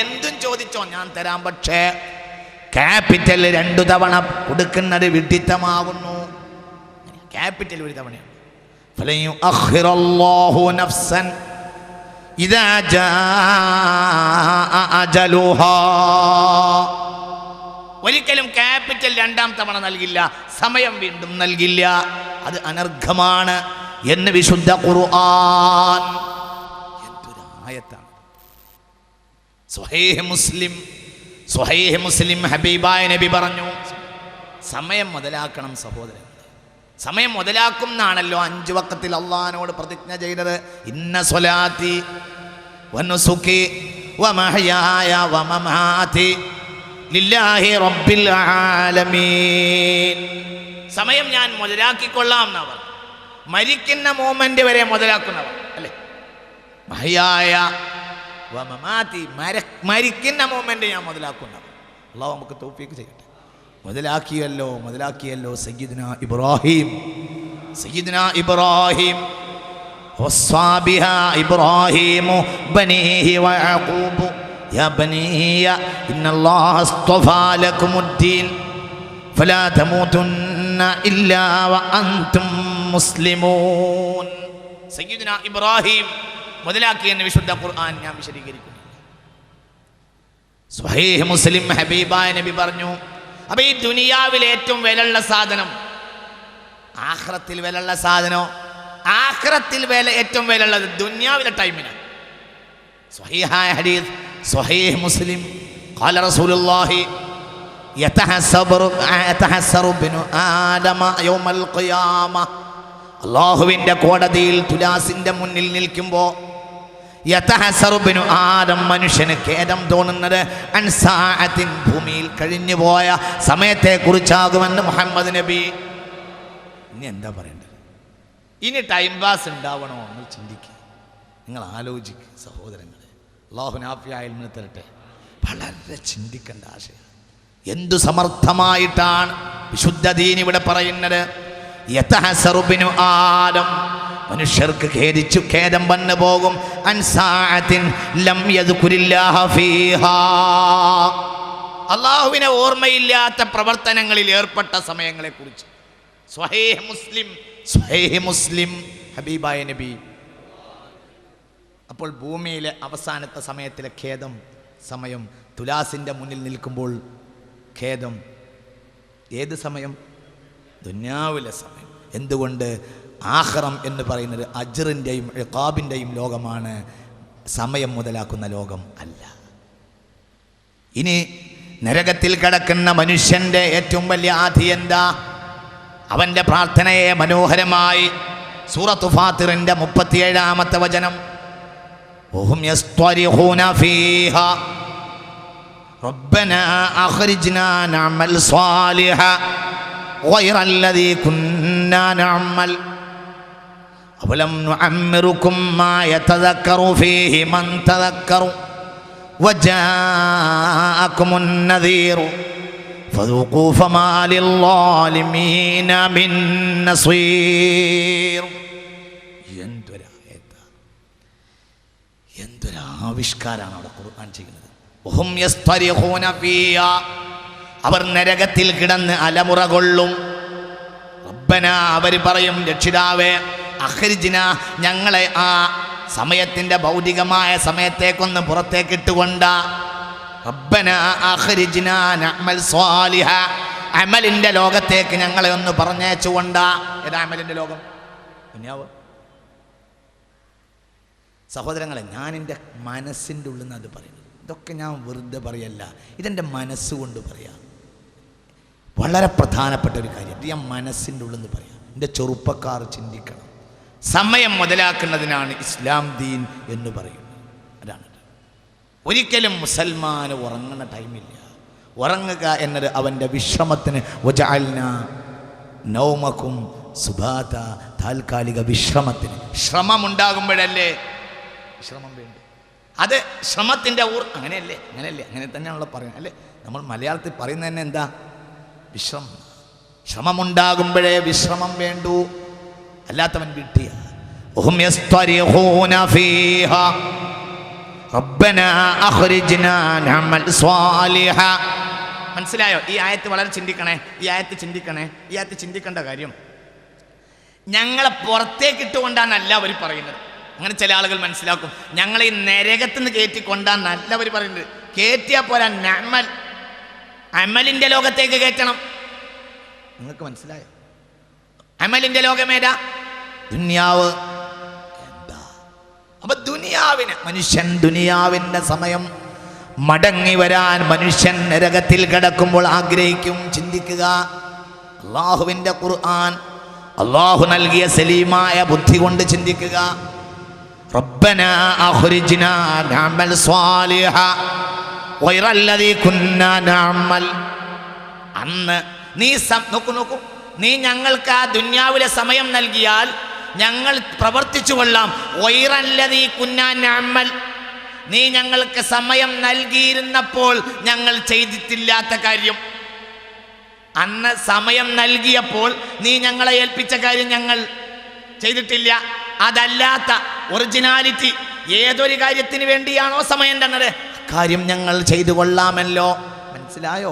എന്തും ചോദിച്ചോ ഞാൻ തരാം, പക്ഷേ ക്യാപിറ്റൽ 2 തവണ കൊടുക്കുന്നത് വിഡിത്തമാകുന്നു. ക്യാപിറ്റൽ ഒരു തവണയാണ്. ഫലൻ യുഅഖിറല്ലാഹു നഫ്സൻ ഇദാ ജാഅ അജലുഹാ. ഒരിക്കലും ക്യാപിറ്റൽ 2ാം തവണ നൽകില്ല, സമയം വീണ്ടും നൽകില്ല. അത് അനർഘമാണ് എന്ന് വിശുദ്ധ ഖുർആൻ. എന്തൊരു ആയത്താണ്! സ്വഹീഹ് മുസ്ലിം ഹബീബായ നബി പറഞ്ഞു, സമയം മുതലാക്കണം സഹോദരൻ. സമയം മുതലാക്കും എന്നാണല്ലോ 5 വഖത്തിൽ അള്ളാഹിനോട് പ്രതിജ്ഞ ചെയ്തത്. ഇന്ന സ്വലാത്തി വനുസുകി വമഹയായ വമമാതി ലില്ലാഹി റബ്ബിൽ ആലമീൻ. സമയം ഞാൻ മുതലാക്കിക്കൊള്ളാം എന്നവർ, മരിക്കുന്ന മോമെന്റ് വരെ മുതലാക്കുന്നവർ അല്ലേ. മഹയായ വമമാതി, മരിക്കുന്ന മോമെന്റ് ഞാൻ മുതലാക്കുന്നവർ. അള്ളാഹു നമുക്ക് തൗഫീഖ് ചെയ്യട്ടെ. മുതലാക്കിയല്ലോ സയ്യിദ്നാ ഇബ്രാഹിം വസ്സാബിഹാ ഇബ്രാഹിമു ബനീഹി വയഖൂബു യാ ബനിയ ഇന്നല്ലാഹ അസ്തഫാ ലക്കുമുദ്ദീൻ ഫലാ തമൂതുന്ന ഇല്ലാ വഅൻതും മുസ്ലിമൂൻ. സയ്യിദ്നാ ഇബ്രാഹിം മുതലാക്കിയെന്ന് വിശുദ്ധ ഖുർആൻ ഞാൻ വിശദീകരിക്കുന്നു. സ്വഹീഹ് മുസ്ലിം ഹബീബായ നബി പറഞ്ഞു, അപ്പൊ ഈ ദുനിയാവിലെ ഏറ്റവും വിലയുള്ള സാധനം ആഖിറത്തിൽ വിലയുള്ള സാധനോ? ആഖിറത്തിൽ ഏറ്റവും വിലയുള്ളത് ദുനിയാവിലെ ടൈമിന്. സ്വഹീഹായ ഹദീസ് സ്വഹീഹ് മുസ്ലിം ഖാല റസൂലുള്ളാഹി യതഹസ്സറു ബിനു ആദമ യൗമൽ ഖിയാമ. അല്ലാഹുവിൻ്റെ കോടതിയിൽ തുലാസിന്റെ മുന്നിൽ നിൽക്കുമ്പോൾ യതഹസ്സറു ബിനു ആദം, മനുഷ്യന് ഖേദം തോന്നുന്നത് അൻസാഅത്തിൻ, ഭൂമിയിൽ കഴിഞ്ഞുപോയ സമയത്തെ കുറിച്ചാകുമെന്ന് മുഹമ്മദ് നബി. ഇനി എന്താ പറയേണ്ടത്? ഇനി ടൈം പാസ് ഉണ്ടാവണോ? നിങ്ങൾ ചിന്തിക്കുക, നിങ്ങൾ ആലോചിക്കുക സഹോദരങ്ങളെ. അല്ലാഹു നാഫിയായ ഇൽമിനെ തരട്ടെ. വളരെ ചിന്തിക്കേണ്ട ആശയം. എന്തു സമർത്ഥമായിട്ടാണ് വിശുദ്ധ ദീൻ ഇവിടെ പറയുന്നത്. യതഹസ്സറു ബിനു ആദം, മനുഷ്യർക്ക് ഖേദം വന്നു പോകും. അൻസാഅത്തിൻ ലം യദ്കുരില്ലാഹ ഫീഹാ, അല്ലാഹുവിനെ ഓർമ്മയില്ലാത്ത പ്രവർത്തനങ്ങളിൽ ഏർപ്പെട്ട സമയങ്ങളെ കുറിച്ച്. സ്വഹീഹ് മുസ്ലിം ഹബീബായ നബി. അപ്പോൾ ഭൂമിയിലെ അവസാനത്തെ സമയത്തിലെ സമയം, തുലാസിൻ്റെ മുന്നിൽ നിൽക്കുമ്പോൾ ഖേദം. ഏത് സമയം? ദുനിയാവിലെ സമയം. എന്തുകൊണ്ട്? ആഖിറം എന്ന് പറയുന്നത് അജ്റിൻ്റെയും ഇഖാബിൻ്റെയും ലോകമാണ്, സമയം മുതലാക്കുന്ന ലോകം അല്ല. ഇനി നരകത്തിൽ കിടക്കുന്ന മനുഷ്യൻ്റെ ഏറ്റവും വലിയ ആധി എന്താ? അവൻ്റെ പ്രാർത്ഥനയെ മനോഹരമായി സൂറത്തു ഫാത്തിറിൻ്റെ 37-ാമത്തെ വചനം, വഹും യസ്തരിഖൂന ഫീഹാ റബ്ബനാ അഖ്രിജ്നാ നഅമൽ സ്വാലിഹൻ ഗൈറല്ലദീ കുന്നാ നഅമൽ അവലം നുഅമ്മിറുകും മാ യതദക്കറു ഫീഹി മൻ തദക്കറു വജാഅകുമുൻ നദീറു ഫദൂഖൂ ഫമാ ലിൽളാലിമീന മിൻ നസീർ. എന്തൊരാവിഷ്കാരാണ് അവിടെ ഖുർആൻ ചെയ്യുന്നത്. വഹും യസ്തരിഖൂന ഫീഹാ, അവർ നരകത്തിൽ കിടന്ന് അലമുറ കൊള്ളും. റബ്ബന, അവർ പറയും, രക്ഷിതാവേ, അഖ്രിജ്ന, ഞങ്ങളെ ആ സമയത്തിൻ്റെ ഭൗതികമായ സമയത്തേക്കൊന്ന് പുറത്തേക്കിട്ടുകൊണ്ട. റബ്ബന അഖ്രിജ്ന നഅമൽ സ്വാലിഹ, അമലിൻ്റെ ലോകത്തേക്ക് ഞങ്ങളെ ഒന്ന് പറഞ്ഞേച്ചുകൊണ്ട. ഏതാ അമലിൻ്റെ ലോകം? ദുനിയാവ്. സഹോദരങ്ങളെ, ഞാൻ എൻ്റെ മനസ്സിൻ്റെ ഉള്ളിൽ നിന്ന് അത് പറയുന്നത്. ഇതൊക്കെ ഞാൻ വെറുതെ പറയല്ല, ഇതെൻ്റെ മനസ്സുകൊണ്ട് പറയാം. വളരെ പ്രധാനപ്പെട്ട ഒരു കാര്യം. ഇത് ഞാൻ മനസ്സിൻ്റെ ഉള്ളിൽ നിന്ന് പറയാം. എൻ്റെ ചെറുപ്പക്കാർ ചിന്തിക്കണം. സമയം മുതലാക്കുന്നതിനാണ് ഇസ്ലാം ദീൻ എന്ന് പറയുന്നത്. അതാണ്. ഒരിക്കലും മുസൽമാന് ഉറങ്ങുന്ന ടൈമില്ല. ഉറങ്ങുക എന്നത് അവൻ്റെ വിശ്രമത്തിന്. വജഅൽനാ നൗമകും സുബാത, താൽക്കാലിക വിശ്രമത്തിന്. ശ്രമമുണ്ടാകുമ്പോഴല്ലേ വിശ്രമം വേണ്ടു. അത് ശ്രമത്തിൻ്റെ അങ്ങനെയല്ലേ അങ്ങനെ തന്നെയാണല്ലോ പറയുന്നത് അല്ലേ. നമ്മൾ മലയാളത്തിൽ പറയുന്നത് തന്നെ എന്താ? വിശ്രമം. ശ്രമമുണ്ടാകുമ്പോഴേ വിശ്രമം വേണ്ടൂ, അല്ലാത്തവൻ വിട്ടിയ. റബ്ബനാ അഖ്രിജ്നാ നഅമൽ സ്വാലിഹ. മനസ്സിലായോ? ഈ ആയത്ത് വളരെ ചിന്തിക്കണേ. ഈ ആയത്ത് ചിന്തിക്കേണ്ട കാര്യം ഞങ്ങളെ പുറത്തേക്ക് ഇട്ടുകൊണ്ടാന്നല്ല അവർ പറയുന്നത്. അങ്ങനെ ചില ആളുകൾ മനസ്സിലാക്കും, ഞങ്ങളെ ഈ നരകത്തുനിന്ന് കയറ്റിക്കൊണ്ടാന്നല്ല അവർ പറയുന്നത്. കയറ്റിയാൽ പോരാ, അമലിൻ്റെ ലോകത്തേക്ക് കയറ്റണം. നിങ്ങൾക്ക് മനസ്സിലായോ? അമലിൻ്റെ ലോകമേതാ? ദുനിയാവ്. എന്താ അപ്പൊ ദുനിയാവിൻ്റെ സമയം മടങ്ങി വരാൻ മനുഷ്യൻ നരകത്തിൽ കിടക്കുമ്പോൾ ആഗ്രഹിക്കും. ചിന്തിക്കുക, അള്ളാഹുവിൻ്റെ ഖുർആൻ, അള്ളാഹു നൽകിയ സലീമായ ബുദ്ധി കൊണ്ട് ചിന്തിക്കുക. റബ്ബനാ അഖ്രിജ്നാ നഅമൽ സ്വാലിഹ ഗൈറല്ലദീ കുന്നാ നഅമൽ. അന്ന് നീ നോക്കൂ, നീ ഞങ്ങൾക്ക് ആ ദുനിയാവിലെ സമയം നൽകിയാൽ ഞങ്ങൾ പ്രവർത്തിച്ചു കൊള്ളാം. ഗൈറല്ലദീ കുന്നാ നഅമൽ, നീ ഞങ്ങൾക്ക് സമയം നൽകിയിരുന്നപ്പോൾ ഞങ്ങൾ ചെയ്തിട്ടില്ലാത്ത കാര്യം, അന്ന് സമയം നൽകിയപ്പോൾ നീ ഞങ്ങളെ ഏൽപ്പിച്ച കാര്യം ഞങ്ങൾ ചെയ്തിട്ടില്ല. അതല്ലാത്ത ഒറിജിനാലിറ്റി ഏതൊരു കാര്യത്തിന് വേണ്ടിയാണോ സമയം തന്നത്, കാര്യം ഞങ്ങൾ ചെയ്തു കൊള്ളാമല്ലോ. മനസ്സിലായോ?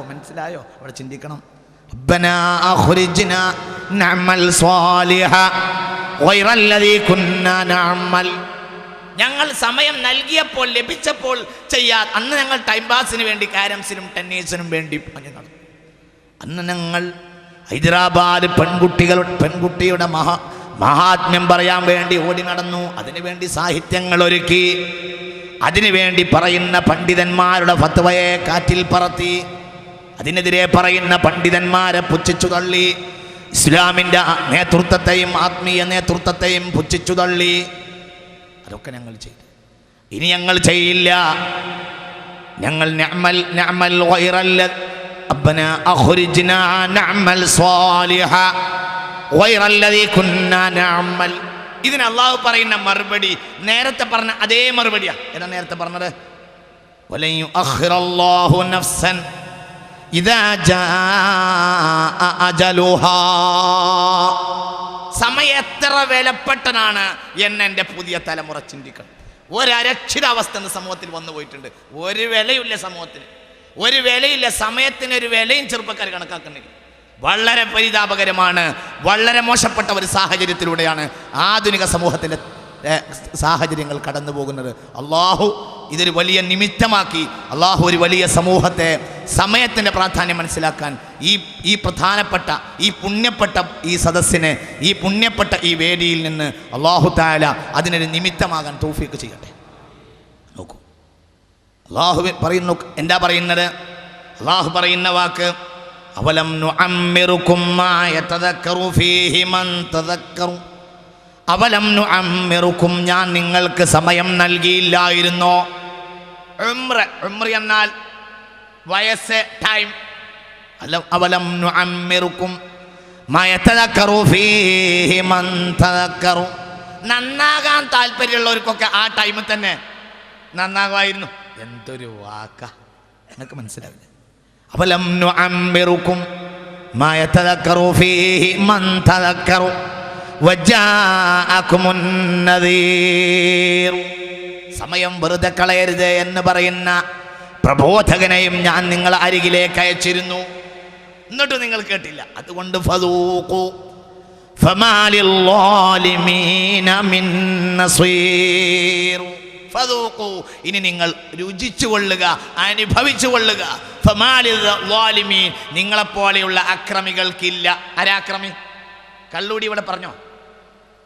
അവിടെ ചിന്തിക്കണം. റബ്ബനാ അഖ്രിജ്നാ നഅമൽ സ്വാലിഹ ഗൈറല്ലദീ കുന്നാ നഅമൽ. ഞങ്ങൾ സമയം നൽകിയപ്പോൾ, ലഭിച്ചപ്പോൾ ചെയ്യാതെ, അന്ന് ഞങ്ങൾ ടൈം പാസിന് വേണ്ടി കാരംസിനും ടെന്നീസിനും വേണ്ടി നടന്നു. അന്ന് ഞങ്ങൾ ഹൈദരാബാദ് പെൺകുട്ടിയുടെ മഹാത്മ്യം പറയാൻ വേണ്ടി ഓടി നടന്നു. അതിനുവേണ്ടി സാഹിത്യങ്ങൾ ഒരുക്കി, അതിനുവേണ്ടി പറയുന്ന പണ്ഡിതന്മാരുടെ ഫത്വയെ കാറ്റിൽ പറത്തി, അതിനെതിരെ പറയുന്ന പണ്ഡിതന്മാരെ പുച്ഛിച്ചു തള്ളി, ഇസ്ലാമിൻ്റെ നേതൃത്വത്തെയും ആത്മീയ നേതൃത്വത്തെയും പുച്ഛിച്ചു തള്ളി. അതൊക്കെ ഞങ്ങൾ ചെയ്തു. ഇനി ഞങ്ങൾ ചെയ്യില്ല. ഞങ്ങൾ നഅമൽ ഗൈറല്ലദീ റബ്ബനാ അഖ്രിജ്നാ നഅമൽ സ്വാലിഹ ഗൈറല്ലദീ കുന്നാ നഅമൽ. ഇതിന് അല്ലാഹു പറയുന്ന മറുപടി നേരത്തെ പറഞ്ഞ അതേ മറുപടിയാ. ഏതാ നേരത്തെ പറഞ്ഞത്? വലൻ യുഅഖിറല്ലാഹു നഫ്സൻ ഇദാ ജാഅ അജലുഹാ. സമയം എത്ര വിലപ്പെട്ടതാണ് എന്ന് എൻ്റെ പുതിയ തലമുറ ചിന്തിക്കണം. ഒരരക്ഷിതാവസ്ഥ ഇന്ന് സമൂഹത്തിൽ വന്നു പോയിട്ടുണ്ട്. ഒരു വിലയില്ല സമൂഹത്തിന്, ഒരു വിലയില്ല. സമയത്തിന് ഒരു വിലയും ചെറുപ്പക്കാർ കണക്കാക്കുന്നില്ല. വളരെ പരിതാപകരമാണ്. വളരെ മോശപ്പെട്ട ഒരു സാഹചര്യത്തിലൂടെയാണ് ആധുനിക സമൂഹത്തിൻ്റെ സാഹചര്യങ്ങൾ കടന്നു പോകുന്നത്. അള്ളാഹു ഇതൊരു വലിയ നിമിത്തമാക്കി, അള്ളാഹു ഒരു വലിയ സമൂഹത്തെ സമയത്തിൻ്റെ പ്രാധാന്യം മനസ്സിലാക്കാൻ ഈ പ്രധാനപ്പെട്ട ഈ പുണ്യപ്പെട്ട ഈ സദസ്സിനെ, ഈ പുണ്യപ്പെട്ട ഈ വേദിയിൽ നിന്ന് അള്ളാഹു തആല അതിനൊരു നിമിത്തമാകാൻ തൗഫീഖ് ചെയ്യട്ടെ. നോക്കൂ, അള്ളാഹു പറയുന്നു, എന്താ പറയുന്നത്? അള്ളാഹു പറയുന്ന വാക്ക്, അവലം നുഅമ്മിറുകും മാ യതദക്കറു ഫീഹി മൻ തദക്കറു. അവലം നുഅമ്മിറുകും, ഞാൻ നിങ്ങൾക്ക് സമയം നൽകിയില്ലായിരുന്നോ? ഉംറ എന്നാൽ വയസ്സ്, ടൈം. അവലം നുഅമ്മിറുകും മാ യതദക്കറു ഫീഹി മൻ തദക്കറു. നന്നാകാൻ താല്പര്യമുള്ളവർക്കൊക്കെ ആ ടൈമിൽ തന്നെ നന്നാകുമായിരുന്നു. എന്തൊരു വാക്കാ, നിങ്ങൾക്ക് മനസ്സിലാവില്ല. അവലം നുഅമ്മിറുകും മാ യതദക്കറു ഫീഹി മൻ തദക്കറു വജാഅകുമുൻ നദീർ. സമയം വെറുതെ കളയരുത് എന്ന് പറയുന്ന പ്രബോധകനെയും ഞാൻ നിങ്ങളെ അരികിലേക്ക് അയച്ചിരുന്നു, എന്നിട്ട് നിങ്ങൾ കേട്ടില്ല. അതുകൊണ്ട് ഫദൂഖു ഫമാ ലിൽളാലിമീന മിൻ നസീർ. ഫദൂഖു, ഇനി നിങ്ങൾ രുചിച്ചു കൊള്ളുക, അനുഭവിച്ചു കൊള്ളുക. ഫമാ ലിൽളാലിമീൻ, നിങ്ങളെപ്പോലെയുള്ള അക്രമികൾക്കില്ല. ആരാക്രമി? കള്ളൂടി ഇവിടെ പറഞ്ഞോ?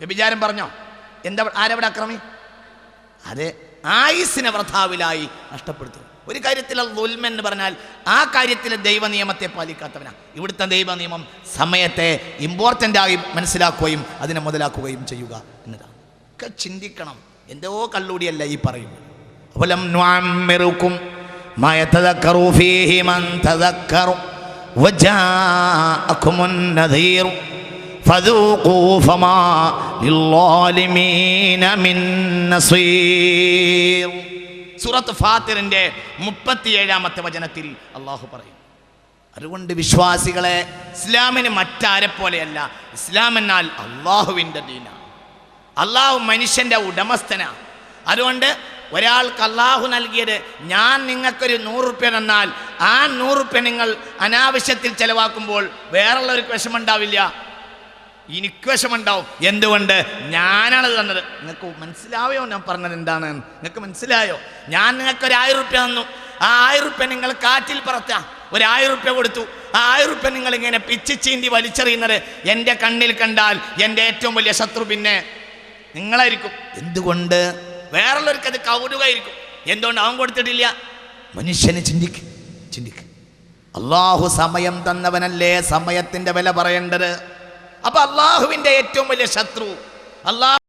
വ്യഭിചാരം പറഞ്ഞോ? എന്താ ആരവിടെ അക്രമി? അതെ, ആയുസ്സിനെ വ്രതാവിലായി നഷ്ടപ്പെടുത്തും. ഒരു കാര്യത്തിൽ ദുൽമ എന്ന് പറഞ്ഞാൽ ആ കാര്യത്തിലെ ദൈവ നിയമത്തെ പാലിക്കാത്തവനാ. ഇവിടുത്തെ ദൈവ നിയമം സമയത്തെ ഇമ്പോർട്ടൻ്റായി മനസ്സിലാക്കുകയും അതിനെ മുതലാക്കുകയും ചെയ്യുക എന്നതാണ്. ഒക്കെ ചിന്തിക്കണം. എന്തോ കള്ളൂടിയല്ല ഈ പറയുന്നത്. അവലം നുഅമ്മിറുകും മാ യതദക്കറു ഫീഹി മൻ തദക്കറു വജാഅകുമുൻ നദീർ ഫദൂഖൂ ഫമാ ലിൽളാലിമീന മിൻ നസീർ. സൂറത്ത് ഫാത്തിറിന്റെ 37-ാമത്തെ വചനത്തിൽ അള്ളാഹു പറയും, അതുകൊണ്ട് വിശ്വാസികളെ, ഇസ്ലാമിന് മറ്റാരെ പോലെയല്ല. ഇസ്ലാം എന്നാൽ അള്ളാഹുവിൻ്റെ ദീനാണ്. അള്ളാഹു മനുഷ്യൻ്റെ ഉടമസ്ഥനാണ്. അതുകൊണ്ട് ഒരാൾക്ക് അള്ളാഹു നൽകിയത്, ഞാൻ നിങ്ങൾക്കൊരു 100 റുപ്യ തന്നാൽ ആ 100 റുപ്യ നിങ്ങൾ അനാവശ്യത്തിൽ ചെലവാക്കുമ്പോൾ വേറുള്ളവർക്ക് വിഷമമുണ്ടാവില്ല, എനിക്ക് വിഷമമുണ്ടാവും. എന്തുകൊണ്ട്? ഞാനാണ് തന്നത്. നിങ്ങൾക്ക് മനസ്സിലായോ ഞാൻ പറഞ്ഞത് എന്താണ്? നിങ്ങൾക്ക് മനസ്സിലായോ? ഞാൻ നിങ്ങൾക്കൊരു 1000 റുപ്യ തന്നു. ആ 1000 റുപ്യ നിങ്ങൾ കാറ്റിൽ പറത്താം. ഒരു 1000 റുപ്യ കൊടുത്തു. ആ 1000 റുപ്യ നിങ്ങൾ ഇങ്ങനെ പിച്ചി ചീന്തി വലിച്ചെറിയുന്നത് എൻ്റെ കണ്ണിൽ കണ്ടാൽ എൻ്റെ ഏറ്റവും വലിയ ശത്രു പിന്നെ നിങ്ങളായിരിക്കും. എന്തുകൊണ്ട്? വേറുള്ളവർക്ക് അത് കൗതുകമായിരിക്കും. എന്തുകൊണ്ട് അവൻ കൊടുത്തിട്ടില്ല? മനുഷ്യന് ചിന്തിക്ക്. അള്ളാഹു സമയം തന്നവനല്ലേ സമയത്തിൻ്റെ വില പറയേണ്ടത്. അപ്പൊ അള്ളാഹുവിൻ്റെ ഏറ്റവും വലിയ ശത്രു, അള്ളാഹു